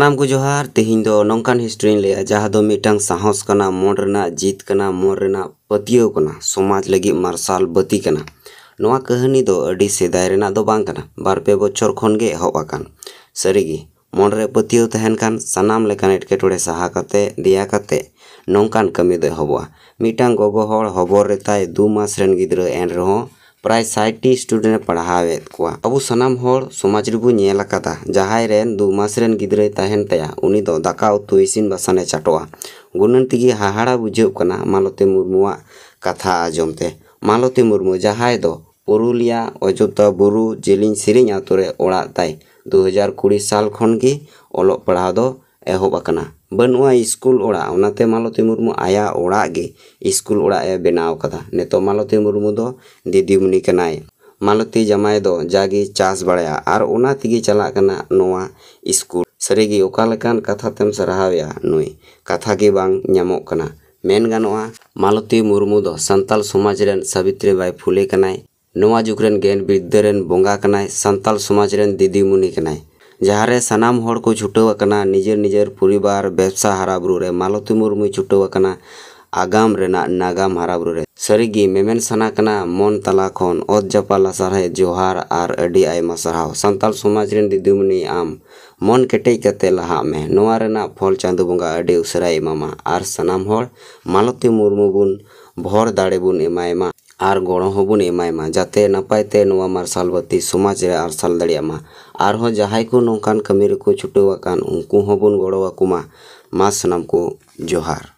सानाम को जोहार तेहिं दो नौकान हिस्ट्री ले जहाँ दो मिटंग साहस कना मन रेना जीत कना मन रेना पतियो कना समाज लगी मार्शल बती कना नोआ कहानी दो अडी सेदाय रेना दो बांग कना बारपे बच्चर खन गे एहब आकान सरीगी मन रे पतियो तहन कान सानाम लेकान एटकेटोड़े साहा कते दिया कते नौकान कमी दो एहबवा मिटंग गोगो हर हबर रेताय 2 मास रेन गिद्रा एन रहो प्राय 60 स्टूडेंट पढ़ावेत कोआ अबु सनाम हर समाज रिबु नेल अकादा जहाय रेन 2 मास रेन गिद्रा तहन तया उनी दो दाका उतु इसिन बासाने चाटोआ गुनन तिगी हाहाड़ा बुझेउ कना मालती मुर्मुआ कथा आजमते मालती मुर्मु जहाय दो पुरुलिया अयोध्या बुरु जेलिन सिरिंग आतुरे ओड़ा ताय 2020 साल खन गी ओलो पढ़ा दो एहब अकना बनुआ स्कूल ओड़ा उनाते मालती मुर्मु आया ओड़ा गे स्कूल ओड़ा ए बनाव कदा नेतो मालती मुर्मु दो दीदीमुनि कनाय मालती जमाय दो जागी चास बड़ाया आर उना तिगी चला कना नोआ स्कूल सरीगी ओका लेकान कथा तेम सराहावया नुई कथा गे बांग ᱧᱟᱢᱚᱜ कना मेन गानोआ मालती मुर्मु दो संताल समाज रेन सावित्री बाई फुले कनाय नोआ जुग रेन गेन बिद्दरेन बोंगा कनाय संताल समाज रेन दीदीमुनि कनाय जहारे सनाम हर को छुटाव कना निजेर निजेर परिवार व्यवसा हाराबुरु रे मालती मुर्मु छुटाव कना आगाम रेना नागाम हाराबुरु रे सरीगी मेमेन सना कना मन तला खन ओत जपाला सारहे जोहार आर अडी आयमा सारहाव संताल समाज रेन दीदीमुनि आम मन केटेज कते लहा में नोआ रेना फल चांदो बोंगा अडी उसरा एमामा आर सनाम हर मालती मुर्मु बुन भर दाड़े बुन एमायमा आर गड़ो हबुन एमायमा जाते नपायते नोआ मार्शल बत्ती समाज रे आरसाल दाड़ियामा आर हो जहाय को नौकान कमी रे को छुटाव आकान उनको हबुन गड़ो आकुमा मा सनाम को जोहार।